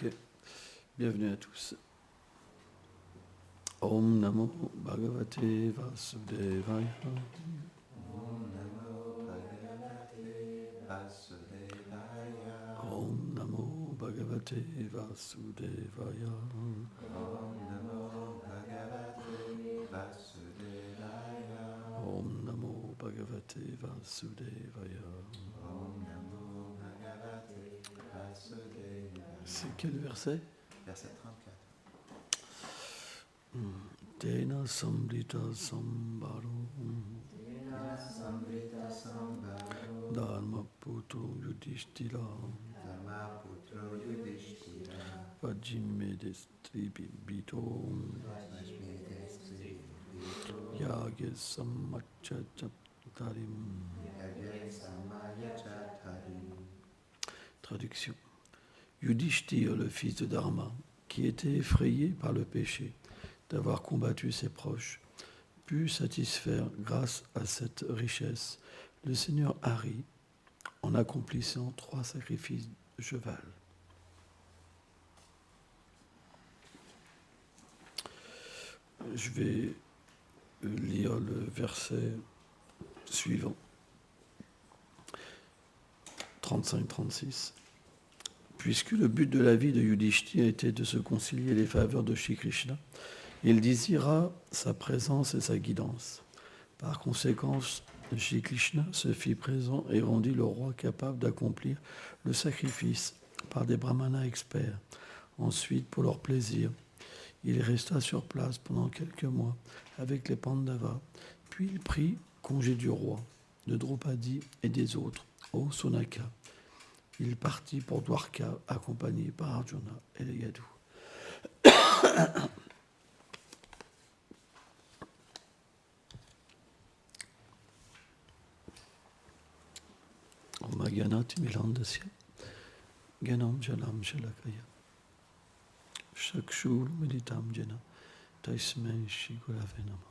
Ok, bienvenue à tous. Om Namo Bhagavate Vasudevaya. Om Namo Bhagavate Vasudevaya. Om Namo Bhagavate Vasudevaya. Om Namo Bhagavate Vasudevaya. Om Namo Bhagavate Vasudevaya. Om Namo Bhagavate Vasudevaya. C'est quel verset? Verset 34. Tena Sambrita Sambharo Tena Sambrita Sambharo Dharma Putro Yudhishthira Dhamma Putro Yudhishthira Vajimedestri Bibito Vajmedestri Vito Yagya Samachachatarim. Yagya Samayachatarim. Traduction. Yudhishthira, le fils de Dharma, qui était effrayé par le péché d'avoir combattu ses proches, put satisfaire, grâce à cette richesse, le seigneur Hari en accomplissant 3 sacrifices de cheval. Je vais lire le verset suivant, 35-36. Puisque le but de la vie de Yudhishthira était de se concilier les faveurs de Shri Krishna, il désira sa présence et sa guidance. Par conséquent, Shri Krishna se fit présent et rendit le roi capable d'accomplir le sacrifice par des brahmanas experts. Ensuite, pour leur plaisir, il resta sur place pendant quelques mois avec les Pandavas, puis il prit congé du roi, de Draupadi et des autres, au Sonaka. Il partit pour Dwarka, accompagné par Arjuna et les Yadus. Om Ganati Milandasya Ganam Jalam Shalakaya Shakshur Meditam Jana Taismai Shri Gurave Nama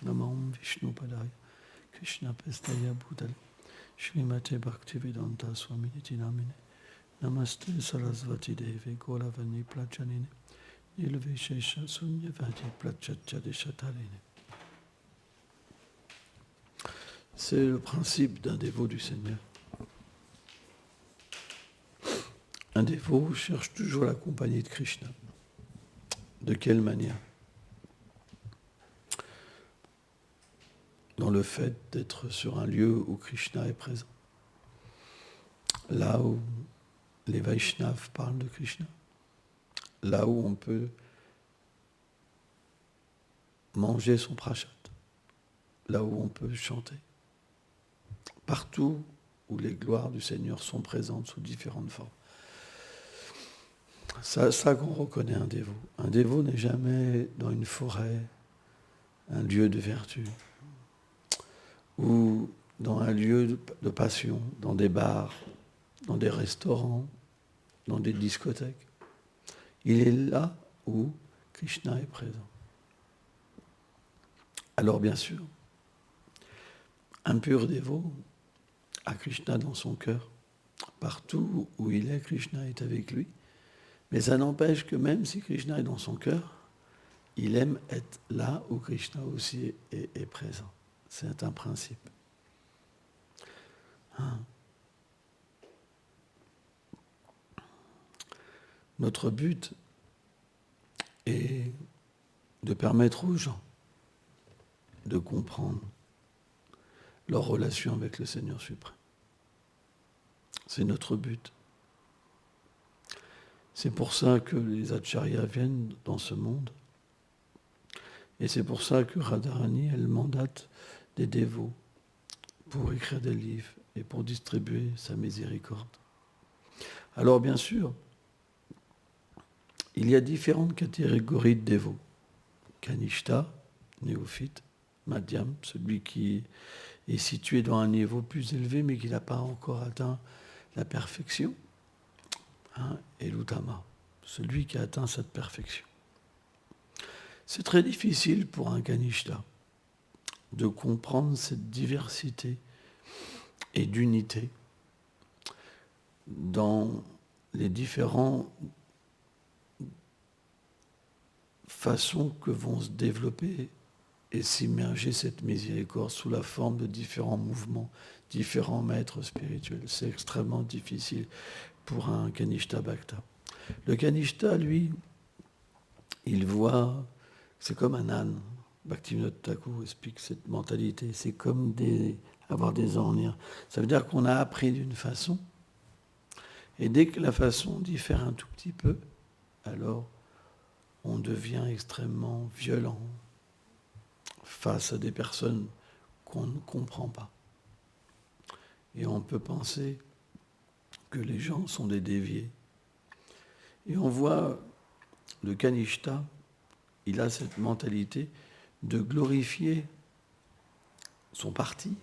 Namam Vishnu Padaya Krishna Pestaya Bhutale Shrimate Bhaktivedanta Swami Niti Namine Namaste Sarasvati Deve Gauravani Plajanine Nilveshesha Sunyavadi Plachachadeshatarine. C'est le principe d'un dévot du Seigneur. Un dévot cherche toujours la compagnie de Krishna. De quelle manière? Dans le fait d'être sur un lieu où Krishna est présent. Là où les Vaishnavas parlent de Krishna. Là où on peut manger son prasad. Là où on peut chanter. Partout où les gloires du Seigneur sont présentes sous différentes formes. C'est ça qu'on reconnaît un dévot. Un dévot n'est jamais dans une forêt, un lieu de vertu, ou dans un lieu de passion, dans des bars, dans des restaurants, dans des discothèques. Il est là où Krishna est présent. Alors bien sûr, un pur dévot a Krishna dans son cœur. Partout où il est, Krishna est avec lui. Mais ça n'empêche que même si Krishna est dans son cœur, il aime être là où Krishna aussi est présent. C'est un principe. Notre but est de permettre aux gens de comprendre leur relation avec le Seigneur suprême. C'est notre but. C'est pour ça que les acharyas viennent dans ce monde. Et c'est pour ça que Radharani, elle mandate des dévots pour écrire des livres et pour distribuer sa miséricorde. Alors bien sûr, il y a différentes catégories de dévots. Kanishta, néophyte, Madhyam, celui qui est situé dans un niveau plus élevé mais qui n'a pas encore atteint la perfection. Et l'Uttama, celui qui a atteint cette perfection. C'est très difficile pour un Kanishta de comprendre cette diversité et d'unité dans les différentes façons que vont se développer et s'immerger cette miséricorde sous la forme de différents mouvements, différents maîtres spirituels. C'est extrêmement difficile pour un Kanishta Bhakta. Le Kanishta, lui, il voit, c'est comme un âne. Bhaktivinoda Thakur explique cette mentalité. C'est comme avoir des ornières. Ça veut dire qu'on a appris d'une façon, et dès que la façon diffère un tout petit peu, alors on devient extrêmement violent face à des personnes qu'on ne comprend pas. Et on peut penser que les gens sont des déviés. Et on voit le Kanishta, il a cette mentalité de glorifier son parti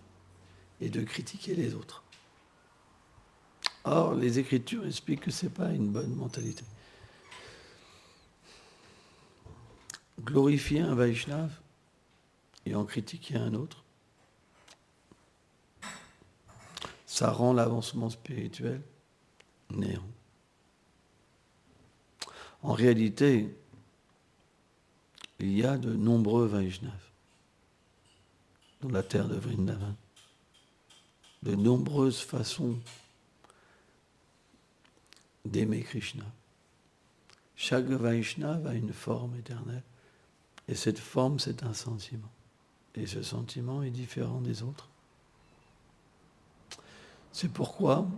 et de critiquer les autres. Or, les Écritures expliquent que ce n'est pas une bonne mentalité. Glorifier un Vaishnav et en critiquer un autre, ça rend l'avancement spirituel néant. En réalité, il y a de nombreux Vaishnavas dans la terre de Vrindavan, de nombreuses façons d'aimer Krishna. Chaque Vaishnava a une forme éternelle, et cette forme, c'est un sentiment. Et ce sentiment est différent des autres. C'est pourquoi,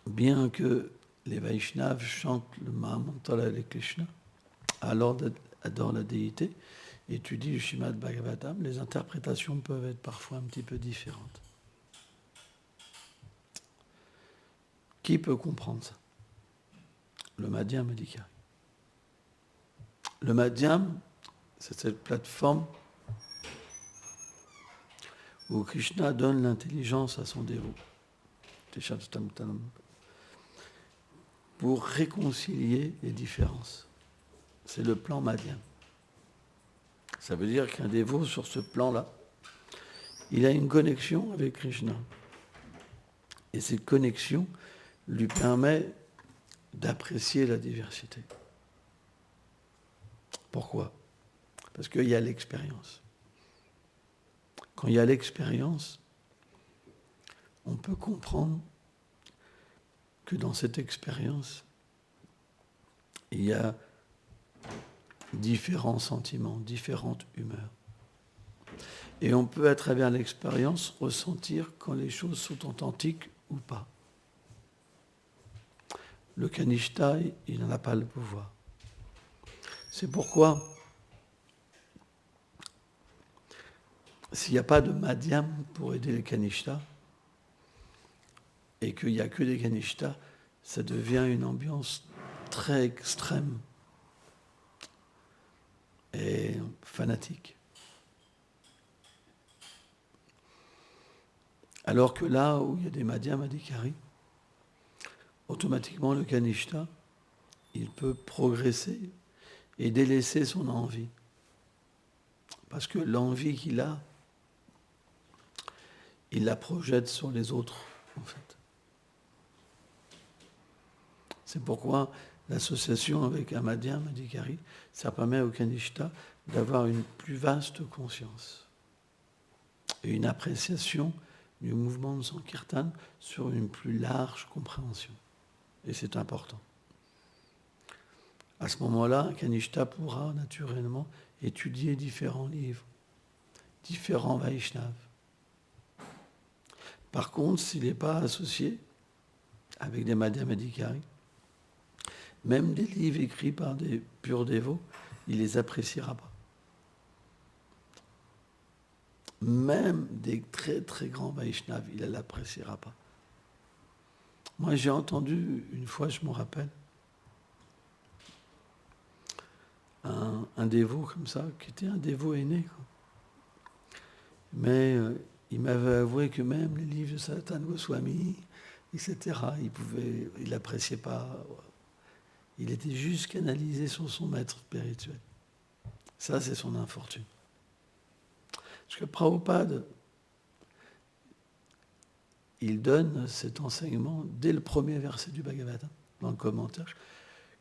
bien que les Vaishnavas chantent le Mahamantala de Krishna, alors adorent la déité, étudient le Srimad Bhagavatam, les interprétations peuvent être parfois un petit peu différentes. Qui peut comprendre ça? Le Madhyam Adhikari. Le Madhyam, c'est cette plateforme où Krishna donne l'intelligence à son dévot, pour réconcilier les différences. C'est le plan Madhyam. Ça veut dire qu'un dévot sur ce plan-là, il a une connexion avec Krishna. Et cette connexion lui permet d'apprécier la diversité. Pourquoi? Parce qu'il y a l'expérience. Quand il y a l'expérience, on peut comprendre que dans cette expérience, il y a différents sentiments, différentes humeurs. Et on peut, à travers l'expérience, ressentir quand les choses sont authentiques ou pas. Le Kanishta, il n'en a pas le pouvoir. C'est pourquoi, s'il n'y a pas de Madhyam pour aider les Kanishtas, et qu'il n'y a que des Kanishtas, ça devient une ambiance très extrême et fanatique. Alors que là où il y a des Madhyam Adhikari, automatiquement le Kanishta, il peut progresser et délaisser son envie. Parce que l'envie qu'il a, il la projette sur les autres, en fait. C'est pourquoi l'association avec un Madhyam Adhikari, ça permet au Kanishta d'avoir une plus vaste conscience et une appréciation du mouvement de Sankirtan sur une plus large compréhension. Et c'est important. À ce moment-là, un Kanishta pourra naturellement étudier différents livres, différents Vaishnavas. Par contre, s'il n'est pas associé avec des Madhyam Adhikari, même des livres écrits par des purs dévots, il ne les appréciera pas. Même des très très grands Vaishnavas, il ne l'appréciera pas. Moi, j'ai entendu, une fois, je m'en rappelle, un dévot comme ça, qui était un dévot aîné, quoi. Mais il m'avait avoué que même les livres de Sanatana Goswami, etc., il n'appréciait pas. Il était juste canalisé sur son maître spirituel. Ça, c'est son infortune. Parce que Prabhupada, il donne cet enseignement dès le premier verset du Bhagavatam. dans le commentaire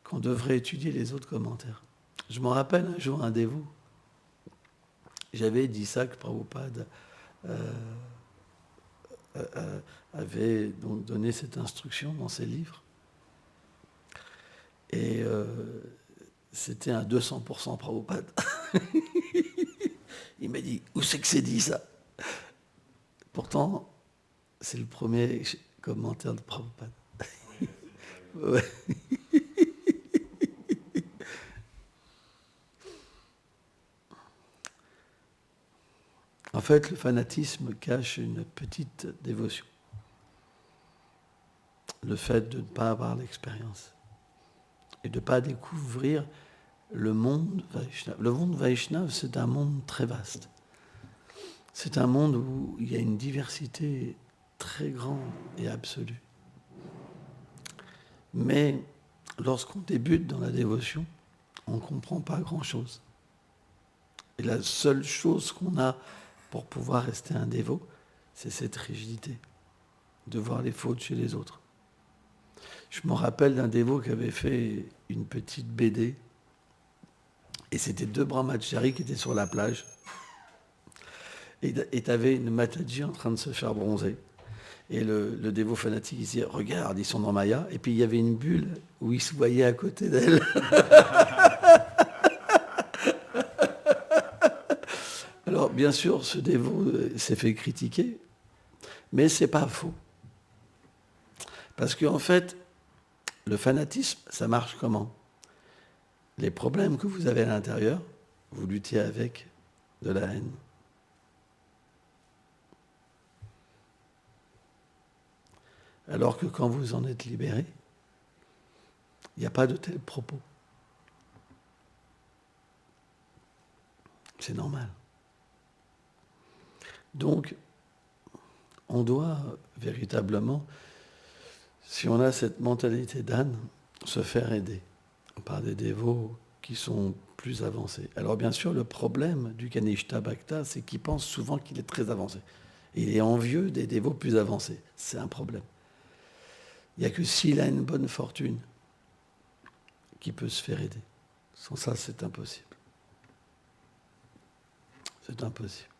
qu'on devrait étudier les autres commentaires. Je me rappelle un jour un dévot, j'avais dit ça que Prabhupada avait donc donné cette instruction dans ses livres. Et c'était un 200% Prabhupada. Il m'a dit, où c'est que c'est dit ça? Pourtant, c'est le premier commentaire de Prabhupada. Ouais. En fait, le fanatisme cache une petite dévotion. Le fait de ne pas avoir l'expérience et de ne pas découvrir le monde Vaishnava. Le monde Vaishnava, c'est un monde très vaste. C'est un monde où il y a une diversité très grande et absolue. Mais lorsqu'on débute dans la dévotion, on ne comprend pas grand-chose. Et la seule chose qu'on a pour pouvoir rester un dévot, c'est cette rigidité, de voir les fautes chez les autres. Je me rappelle d'un dévot qui avait fait une petite BD, et c'était 2 brahmacharis qui étaient sur la plage, et tu avais une Mataji en train de se faire bronzer. Et le dévot fanatique, il disait, regarde, ils sont dans Maya, et puis il y avait une bulle où il se voyait à côté d'elle. Alors, bien sûr, ce dévot s'est fait critiquer, mais c'est pas faux. Parce qu'en fait, le fanatisme, ça marche comment? Les problèmes que vous avez à l'intérieur, vous luttez avec de la haine. Alors que quand vous en êtes libéré, il n'y a pas de tels propos. C'est normal. Donc, on doit véritablement, si on a cette mentalité d'âne, se faire aider par des dévots qui sont plus avancés. Alors bien sûr, le problème du Kanishta Bhakta, c'est qu'il pense souvent qu'il est très avancé. Il est envieux des dévots plus avancés. C'est un problème. Il n'y a que s'il a une bonne fortune qui peut se faire aider. Sans ça, c'est impossible. C'est impossible.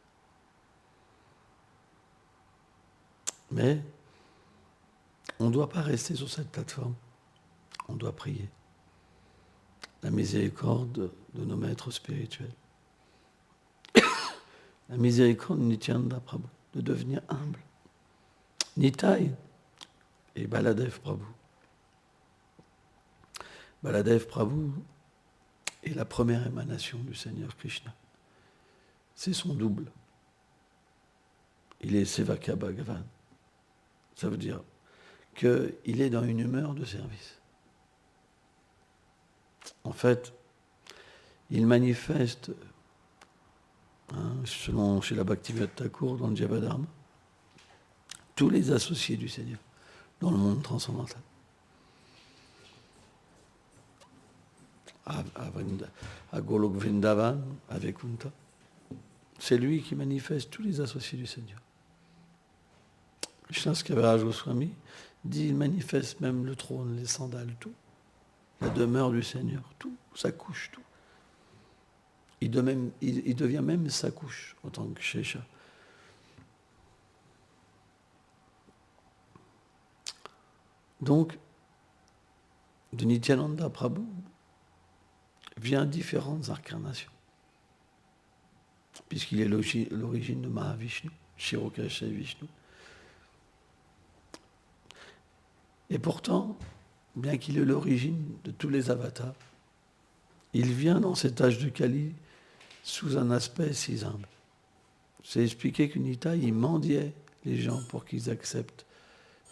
Mais on ne doit pas rester sur cette plateforme. On doit prier la miséricorde de nos maîtres spirituels. La miséricorde de Nityananda Prabhu, de devenir humble. Nitai et Baladev Prabhu. Baladev Prabhu est la première émanation du Seigneur Krishna. C'est son double. Il est Sevaka Bhagavan. Ça veut dire qu'il est dans une humeur de service. En fait, il manifeste, selon chez la Bhaktivinoda Thakur, dans le Javadharma, tous les associés du Seigneur dans le monde transcendantal. À Golok Vrindavan, avec Kunta, c'est lui qui manifeste tous les associés du Seigneur. Krishna Kaviraj Goswami dit, il manifeste même le trône, les sandales, tout. La demeure du Seigneur, tout, sa couche, tout. Il devient même sa couche, en tant que Shesha. Donc, de Nityananda Prabhu vient différentes incarnations, puisqu'il est l'origine de Mahavishnu, Shirokasha Vishnu. Et pourtant, bien qu'il ait l'origine de tous les avatars, il vient dans cet âge de Kali sous un aspect si humble. C'est expliqué que Nitai, il mendiait les gens pour qu'ils acceptent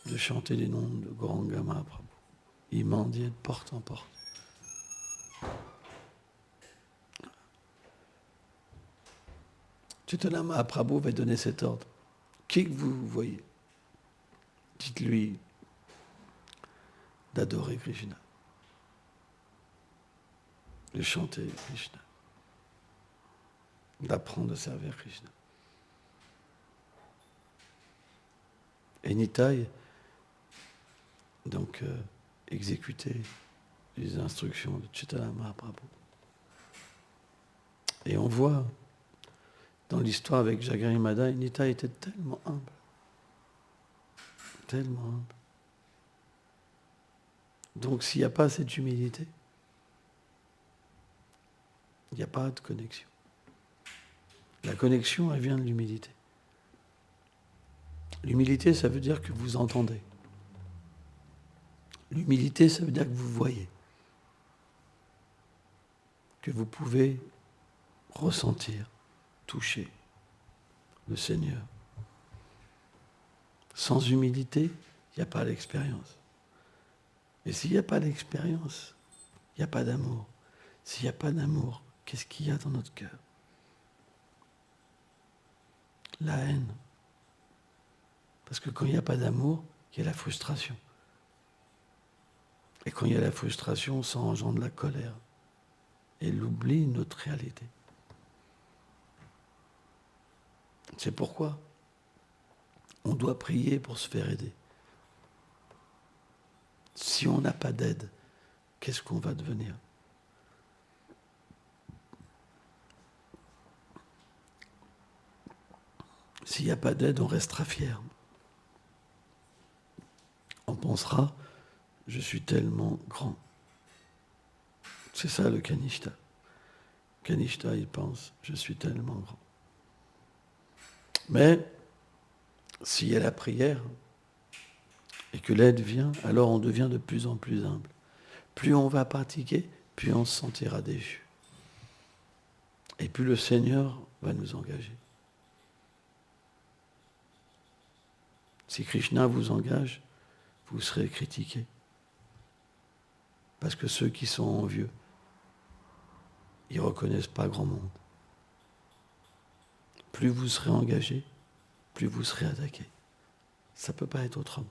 de chanter les noms de Gauranga Prabhu. Il mendiait de porte en porte. Chaitanya Mahaprabhu va donner cet ordre. Qui que vous voyez, dites-lui d'adorer Krishna, de chanter Krishna, d'apprendre à servir Krishna. Et Nitai, donc, exécuter les instructions de Chaitanya Mahaprabhu. Et on voit, dans l'histoire avec Jagannatha Madai, Nitya était tellement humble. Tellement humble. Donc s'il n'y a pas cette humilité, il n'y a pas de connexion. La connexion, elle vient de l'humilité. L'humilité, ça veut dire que vous entendez. L'humilité, ça veut dire que vous voyez. Que vous pouvez ressentir, toucher le Seigneur. Sans humilité, il n'y a pas l'expérience. Et s'il n'y a pas d'expérience, il n'y a pas d'amour. S'il n'y a pas d'amour, qu'est-ce qu'il y a dans notre cœur? La haine. Parce que quand il n'y a pas d'amour, il y a la frustration. Et quand il y a la frustration, ça engendre la colère. Et l'oubli de notre réalité. C'est pourquoi on doit prier pour se faire aider. Si on n'a pas d'aide, qu'est-ce qu'on va devenir? S'il n'y a pas d'aide, on restera fier. On pensera, je suis tellement grand. C'est ça le Kanishta. Kanishta, il pense, je suis tellement grand. Mais, s'il y a la prière, et que l'aide vient, alors on devient de plus en plus humble. Plus on va pratiquer, plus on se sentira déchu. Et plus le Seigneur va nous engager. Si Krishna vous engage, vous serez critiqué. Parce que ceux qui sont envieux, ils ne reconnaissent pas grand monde. Plus vous serez engagé, plus vous serez attaqué. Ça ne peut pas être autrement.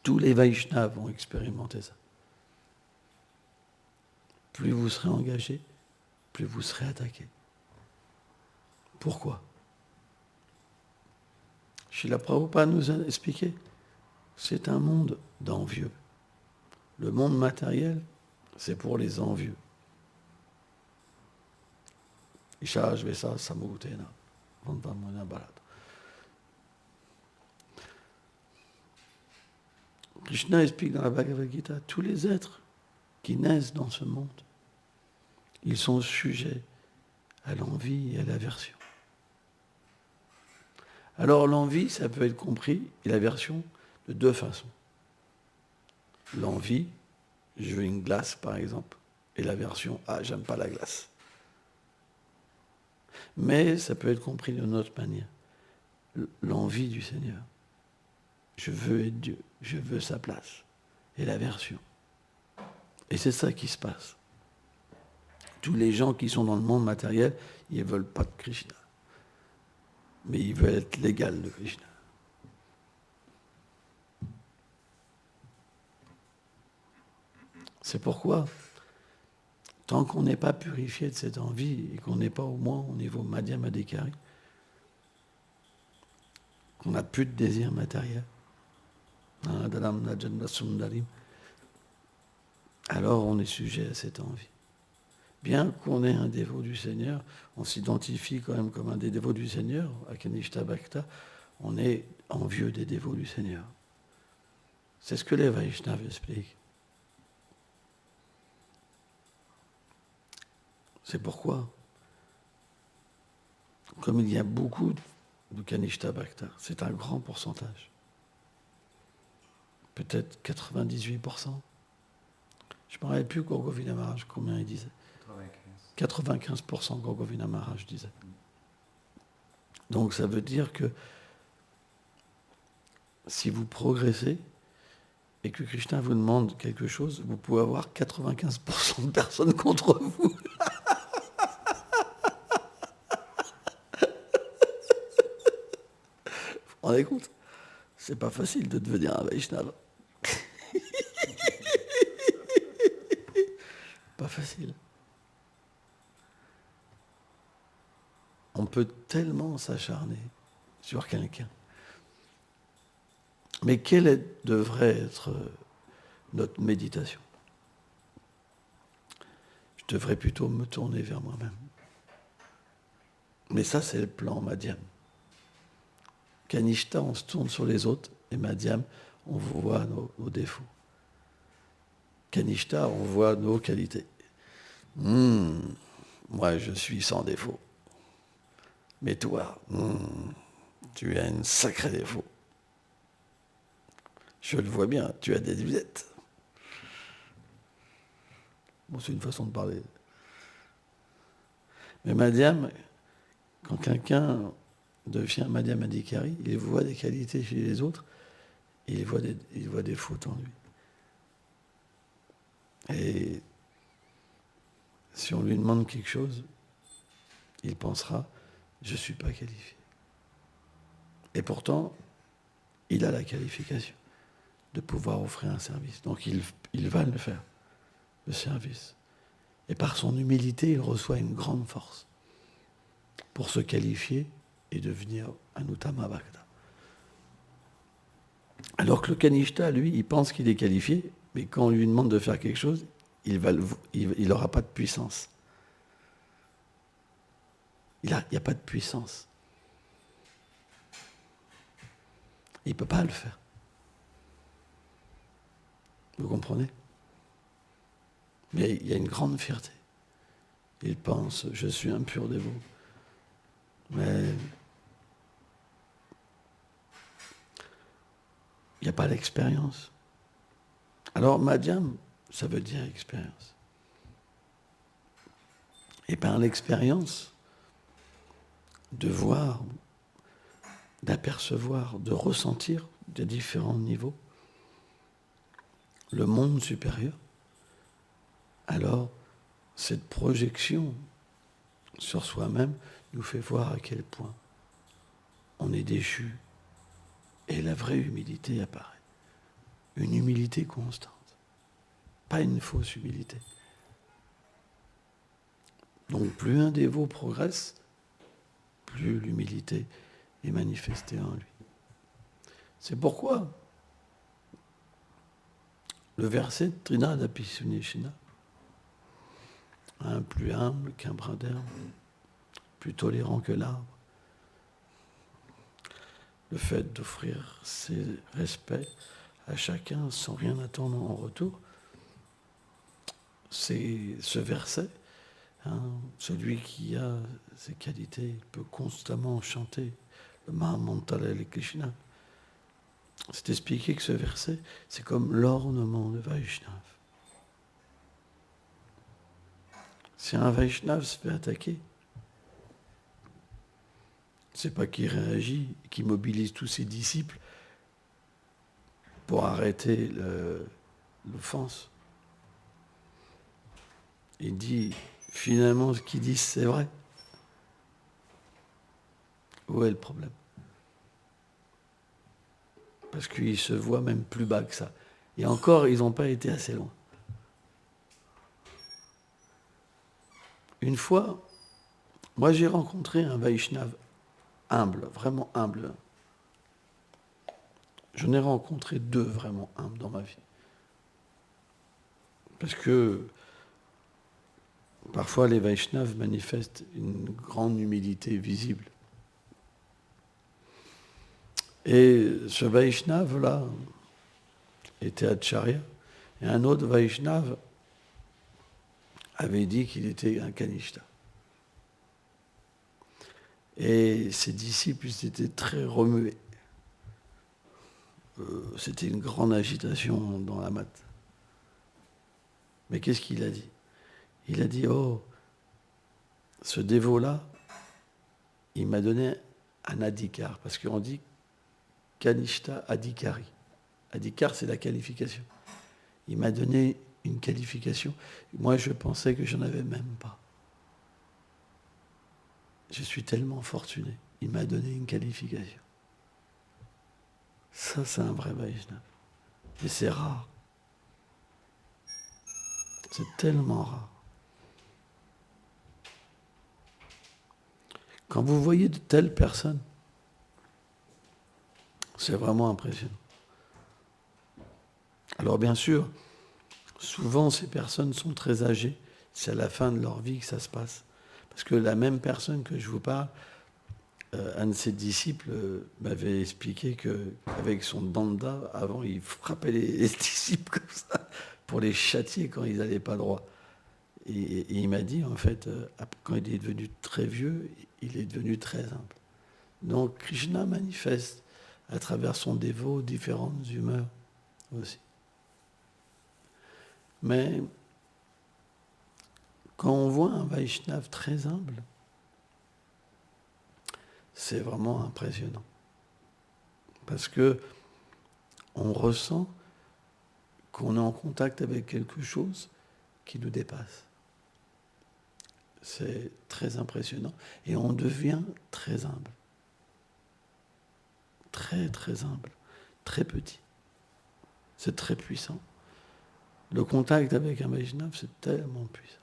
Tous les Vaishnavas vont expérimenter ça. Plus vous serez engagé, plus vous serez attaqué. Pourquoi? Srila Prabhupada nous a expliqué, c'est un monde d'envieux. Le monde matériel, c'est pour les envieux. Isha Vesa Samutena, Vandamuna Bharat. Krishna explique dans la Bhagavad Gita, tous les êtres qui naissent dans ce monde, ils sont sujets à l'envie et à l'aversion. Alors l'envie, ça peut être compris, et l'aversion, de deux façons. L'envie, je veux une glace par exemple, et l'aversion, j'aime pas la glace. Mais ça peut être compris d'une autre manière. L'envie du Seigneur. Je veux être Dieu, je veux sa place. Et l'aversion. Et c'est ça qui se passe. Tous les gens qui sont dans le monde matériel, ils ne veulent pas de Krishna. Mais ils veulent être l'égal de Krishna. C'est pourquoi, tant qu'on n'est pas purifié de cette envie, et qu'on n'est pas au moins au niveau Madhyamadikari, qu'on n'a plus de désir matériel, alors on est sujet à cette envie. Bien qu'on ait un dévot du Seigneur, on s'identifie quand même comme un des dévots du Seigneur, à Kanishta Bhakta, on est envieux des dévots du Seigneur. C'est ce que les Vaishnavas expliquent. C'est pourquoi, comme il y a beaucoup de Kanishta Bhakta, c'est un grand pourcentage. Peut-être 98%. Je ne me rappelle plus Gaur Govinda Maharaj combien il disait. 95% Gaur Govinda Maharaj disait. Donc ça veut dire que si vous progressez et que Krishna vous demande quelque chose, vous pouvez avoir 95% de personnes contre vous. Vous vous rendez compte? C'est pas facile de devenir un Vaishnava. Pas facile. On peut tellement s'acharner sur quelqu'un. Mais devrait être notre méditation? Je devrais plutôt me tourner vers moi-même. Mais ça, c'est le plan Madhyam. Kanishta, on se tourne sur les autres, et Madhyam, on voit nos défauts. Kanishta, on voit nos qualités. Moi, je suis sans défaut. Mais toi, tu as un sacré défaut. Je le vois bien, tu as des lunettes. Bon, c'est une façon de parler. Mais Madhyam, quand quelqu'un devient Madhyam Adhikari, il voit des qualités chez les autres, et il voit des fautes en lui. Et si on lui demande quelque chose, il pensera, je ne suis pas qualifié. Et pourtant, il a la qualification de pouvoir offrir un service. Donc il va le faire, le service. Et par son humilité, il reçoit une grande force pour se qualifier et devenir un Uttama Bhakta. Alors que le Kanishta, lui, il pense qu'il est qualifié, mais quand on lui demande de faire quelque chose, il n'aura pas de puissance. Il n'y a pas de puissance. Il ne peut pas le faire. Vous comprenez? Mais il y a une grande fierté. Il pense, je suis un pur dévot. Mais il n'y a pas d'expérience. Alors, Madhyam, ça veut dire expérience. Et par l'expérience, de voir, d'apercevoir, de ressentir de différents niveaux le monde supérieur, alors cette projection sur soi-même nous fait voir à quel point on est déchu et la vraie humilité apparaît. Une humilité constante, pas une fausse humilité. Donc plus un dévot progresse, plus l'humilité est manifestée en lui. C'est pourquoi le verset de Trinadapi Sunishina, plus humble qu'un brin d'herbe, plus tolérant que l'arbre, le fait d'offrir ses respects à chacun sans rien attendre en retour, c'est ce verset, celui qui a ces qualités peut constamment chanter le Mahamantala et Krishna. C'est expliqué que ce verset, c'est comme l'ornement de Vaishnav. Si un Vaishnav se fait attaquer, c'est pas qu'il réagit, qu'il mobilise tous ses disciples pour arrêter l'offense. Il dit, finalement, ce qu'ils disent, c'est vrai. Où est le problème? Parce qu'ils se voient même plus bas que ça. Et encore, ils n'ont pas été assez loin. Une fois, moi j'ai rencontré un Vaishnav humble, vraiment humble. J'en ai rencontré 2 vraiment humbles dans ma vie. Parce que parfois les Vaishnavas manifestent une grande humilité visible. Et ce Vaishnav-là était Acharya, et un autre Vaishnav avait dit qu'il était un Kanishta. Et ses disciples étaient très remués. C'était une grande agitation dans la mat. Mais qu'est-ce qu'il a dit? Il a dit, ce dévot-là, il m'a donné un adhikar, parce qu'on dit Kanishta Adhikari. Adhikar, c'est la qualification. Il m'a donné une qualification. Moi, je pensais que j'en avais même pas. Je suis tellement fortuné. Il m'a donné une qualification. Ça, c'est un vrai Vaishnava. Et c'est rare. C'est tellement rare. Quand vous voyez de telles personnes, c'est vraiment impressionnant. Alors bien sûr, souvent ces personnes sont très âgées. C'est à la fin de leur vie que ça se passe. Parce que la même personne que je vous parle, un de ses disciples m'avait expliqué qu'avec son danda, avant, il frappait les disciples comme ça pour les châtier quand ils n'allaient pas droit. Et il m'a dit, en fait, quand il est devenu très vieux, il est devenu très humble. Donc Krishna manifeste à travers son dévot différentes humeurs aussi. Mais quand on voit un Vaishnava très humble, c'est vraiment impressionnant. Parce que on ressent qu'on est en contact avec quelque chose qui nous dépasse. C'est très impressionnant. Et on devient très humble. Très, très humble. Très petit. C'est très puissant. Le contact avec un Vaishnava, c'est tellement puissant.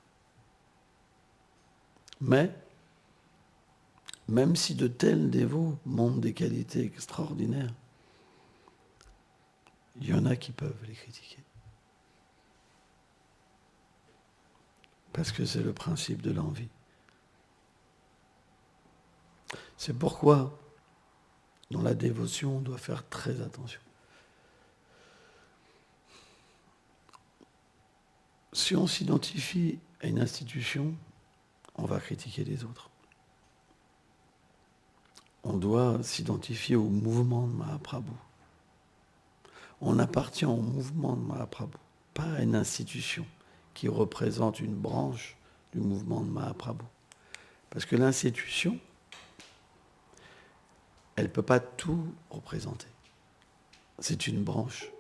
Mais, même si de tels dévots montrent des qualités extraordinaires, il y en a qui peuvent les critiquer. Parce que c'est le principe de l'envie. C'est pourquoi, dans la dévotion, on doit faire très attention. Si on s'identifie à une institution, on va critiquer les autres. On doit s'identifier au mouvement de Mahaprabhu. On appartient au mouvement de Mahaprabhu, pas à une institution qui représente une branche du mouvement de Mahaprabhu. Parce que l'institution, elle ne peut pas tout représenter. C'est une branche.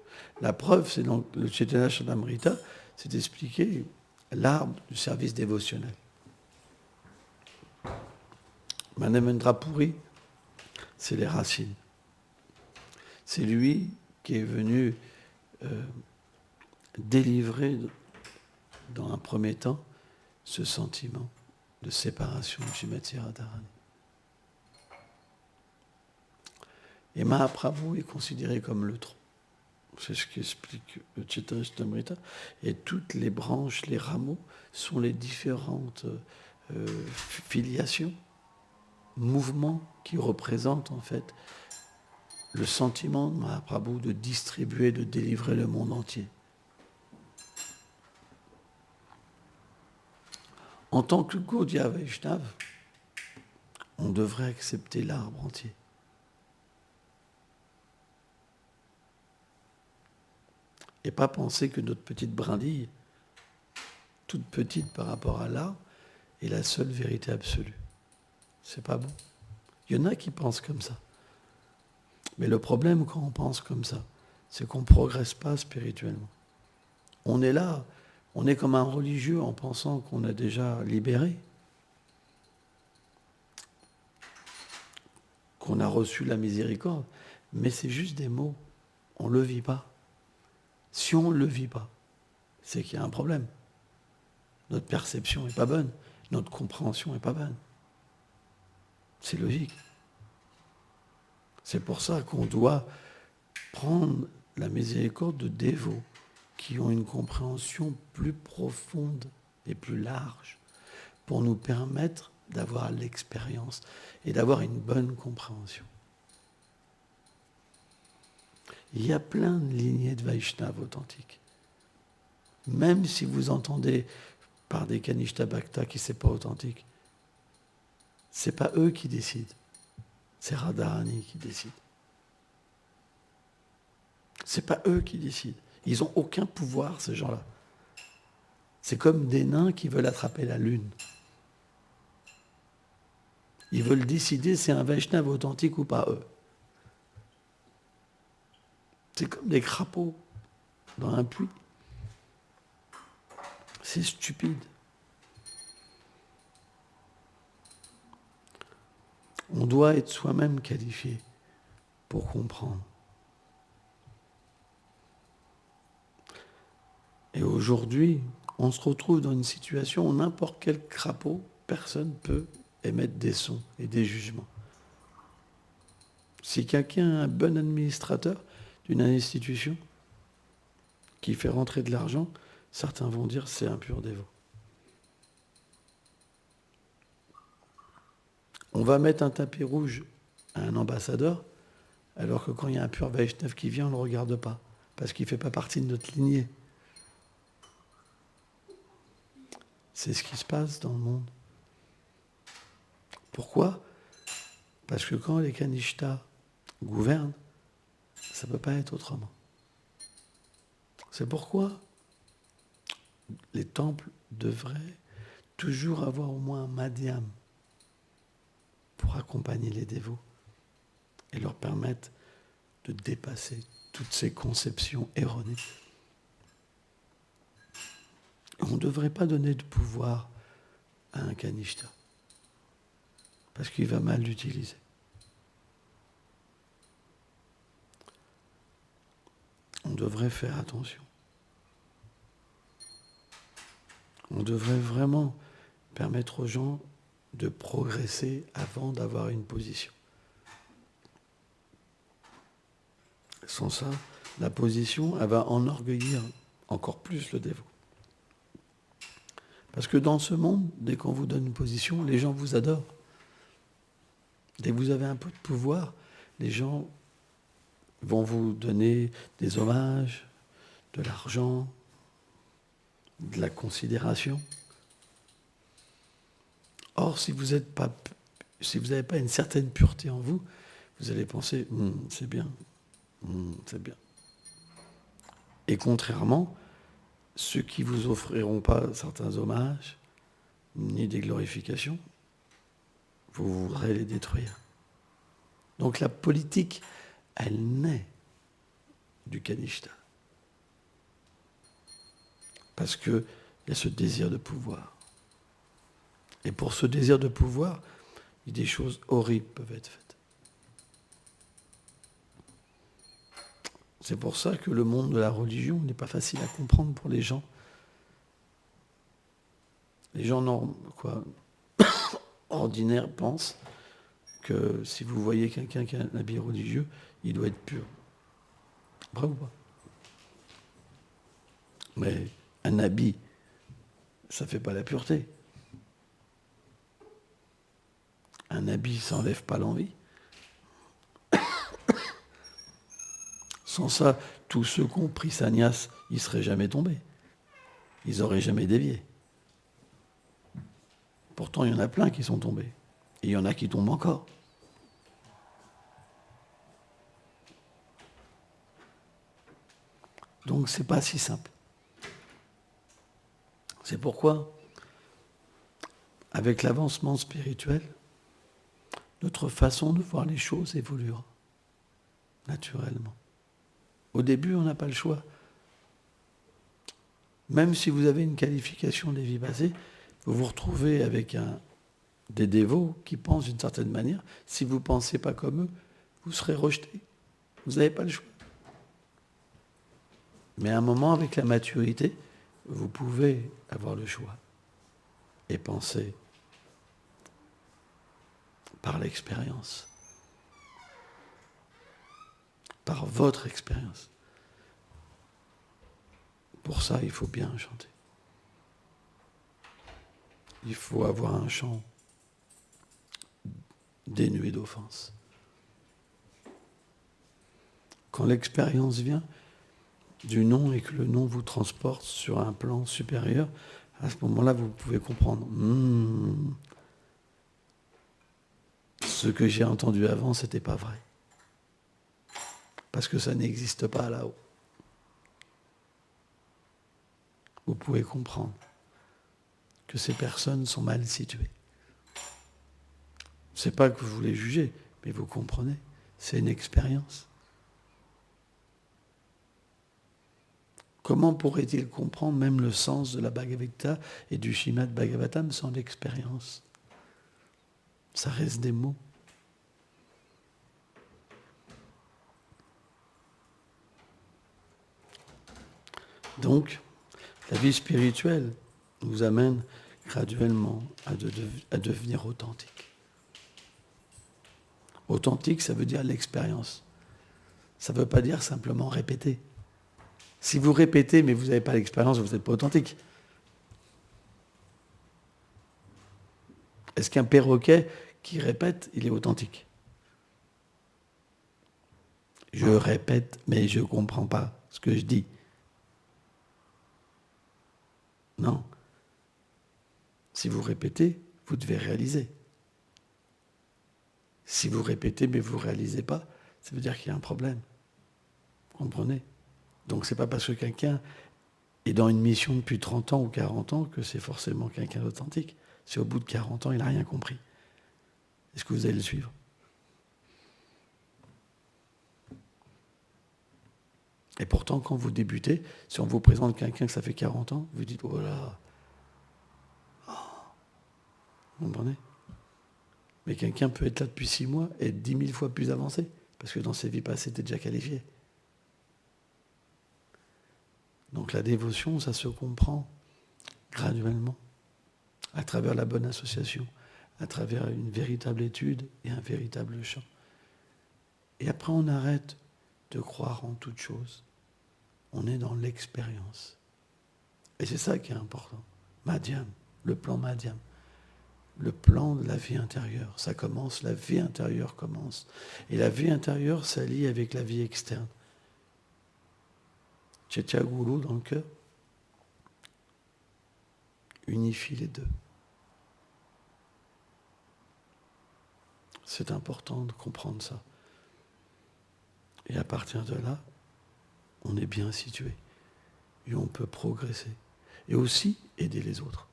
La preuve, c'est dans le Chaitanya Charitamrita, c'est d'expliquer l'arbre du service dévotionnel. Manavendra Puri, c'est les racines. C'est lui qui est venu délivrer, dans un premier temps, ce sentiment de séparation de Srimati Radharani. Et Mahaprabhu est considéré comme le tronc. C'est ce qu'explique le Chaitanya Charitamrita. Et toutes les branches, les rameaux, sont les différentes filiations, mouvements qui représentent en fait le sentiment de Mahaprabhu de distribuer, de délivrer le monde entier. En tant que Gaudiya Vaishnava, on devrait accepter l'arbre entier. Et pas penser que notre petite brindille, toute petite par rapport à l'arbre, est la seule vérité absolue. C'est pas bon. Il y en a qui pensent comme ça. Mais le problème quand on pense comme ça, c'est qu'on ne progresse pas spirituellement. On est là, on est comme un religieux en pensant qu'on a déjà libéré, qu'on a reçu la miséricorde. Mais c'est juste des mots. On ne le vit pas. Si on ne le vit pas, c'est qu'il y a un problème. Notre perception n'est pas bonne. Notre compréhension n'est pas bonne. C'est logique. C'est pour ça qu'on doit prendre la miséricorde de dévots qui ont une compréhension plus profonde et plus large pour nous permettre d'avoir l'expérience et d'avoir une bonne compréhension. Il y a plein de lignées de Vaishnava authentiques. Même si vous entendez par des Kanishta Bhakta qui ne sont pas authentiques, ce n'est pas eux qui décident. C'est Radharani qui décide. Ce n'est pas eux qui décident. Ils n'ont aucun pouvoir, ces gens-là. C'est comme des nains qui veulent attraper la lune. Ils veulent décider si c'est un Vaishnava authentique ou pas eux. C'est comme des crapauds dans un puits. C'est stupide. On doit être soi-même qualifié pour comprendre. Et aujourd'hui, on se retrouve dans une situation où n'importe quel crapaud, personne ne peut émettre des sons et des jugements. Si quelqu'un est un bon administrateur d'une institution, qui fait rentrer de l'argent, certains vont dire c'est un pur dévot. On va mettre un tapis rouge à un ambassadeur, alors que quand il y a un pur Vaishnav qui vient, on ne le regarde pas, parce qu'il ne fait pas partie de notre lignée. C'est ce qui se passe dans le monde. Pourquoi ? Parce que quand les Kanishtas gouvernent, ça ne peut pas être autrement. C'est pourquoi les temples devraient toujours avoir au moins un madhyam pour accompagner les dévots et leur permettre de dépasser toutes ces conceptions erronées. On ne devrait pas donner de pouvoir à un Kanishta parce qu'il va mal l'utiliser. On devrait faire attention. On devrait vraiment permettre aux gens de progresser avant d'avoir une position. Sans ça, la position, elle va enorgueillir encore plus le dévot. Parce que dans ce monde, dès qu'on vous donne une position, les gens vous adorent. Dès que vous avez un peu de pouvoir, les gens vont vous donner des hommages, de l'argent, de la considération. Or, si vous n'avez pas une certaine pureté en vous, vous allez penser c'est bien, c'est bien. Et contrairement, ceux qui ne vous offriront pas certains hommages, ni des glorifications, vous voudrez les détruire. Donc la politique, elle naît du Kanishta. Parce qu'il y a ce désir de pouvoir. Et pour ce désir de pouvoir, des choses horribles peuvent être faites. C'est pour ça que le monde de la religion n'est pas facile à comprendre pour les gens. Les gens ordinaires pensent que si vous voyez quelqu'un qui a un habit religieux, il doit être pur. Vrai ou pas ? Mais un habit, ça ne fait pas la pureté. Un habit, ça n'enlève pas l'envie. Sans ça, tous ceux qui ont pris sannyas, ils ne seraient jamais tombés. Ils n'auraient jamais dévié. Pourtant, il y en a plein qui sont tombés. Et il y en a qui tombent encore. Donc, ce n'est pas si simple. C'est pourquoi, avec l'avancement spirituel, notre façon de voir les choses évoluera naturellement. Au début, on n'a pas le choix. Même si vous avez une qualification des vies passées, vous vous retrouvez avec des dévots qui pensent d'une certaine manière. Si vous ne pensez pas comme eux, vous serez rejeté. Vous n'avez pas le choix. Mais à un moment, avec la maturité, vous pouvez avoir le choix et penser par l'expérience, par votre expérience. Pour ça, il faut bien chanter. Il faut avoir un chant dénué d'offense. Quand l'expérience vient du nom et que le nom vous transporte sur un plan supérieur, à ce moment-là, vous pouvez comprendre. Ce que j'ai entendu avant, ce n'était pas vrai. Parce que ça n'existe pas là-haut. Vous pouvez comprendre que ces personnes sont mal situées. Ce n'est pas que vous les jugez, mais vous comprenez. C'est une expérience. Comment pourrait-il comprendre même le sens de la Bhagavad Gita et du Srimad Bhagavatam sans l'expérience ? Ça reste des mots. Donc, la vie spirituelle nous amène graduellement à devenir authentique. Authentique, ça veut dire l'expérience. Ça ne veut pas dire simplement répéter. Si vous répétez, mais vous n'avez pas l'expérience, vous n'êtes pas authentique. Est-ce qu'un perroquet qui répète, il est authentique? Je répète, mais je ne comprends pas ce que je dis. Non. Si vous répétez, vous devez réaliser. Si vous répétez, mais vous ne réalisez pas, ça veut dire qu'il y a un problème. Vous comprenez? Donc ce n'est pas parce que quelqu'un est dans une mission depuis 30 ans ou 40 ans que c'est forcément quelqu'un d'authentique. Si au bout de 40 ans, il n'a rien compris, est-ce que vous allez le suivre? Et pourtant, quand vous débutez, si on vous présente quelqu'un que ça fait 40 ans, vous dites, oh là, vous comprenez? Mais quelqu'un peut être là depuis 6 mois et être 10 000 fois plus avancé, parce que dans ses vies passées, c'était déjà qualifié. Donc la dévotion, ça se comprend graduellement, à travers la bonne association, à travers une véritable étude et un véritable chant. Et après, on arrête de croire en toute chose. On est dans l'expérience. Et c'est ça qui est important. Madhyam, le plan Madhyam. Le plan de la vie intérieure. Ça commence, la vie intérieure commence. Et la vie intérieure s'allie avec la vie externe. Chaitya Guru dans le cœur unifie les deux. C'est important de comprendre ça. Et à partir de là, on est bien situé. Et on peut progresser. Et aussi aider les autres.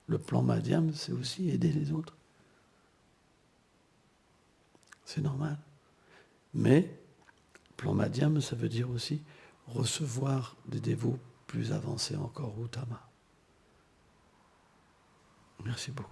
Le plan Madhyam, c'est aussi aider les autres. C'est normal. Mais, plan Madhyam, ça veut dire aussi recevoir des dévots plus avancés encore, Uttama. Merci beaucoup.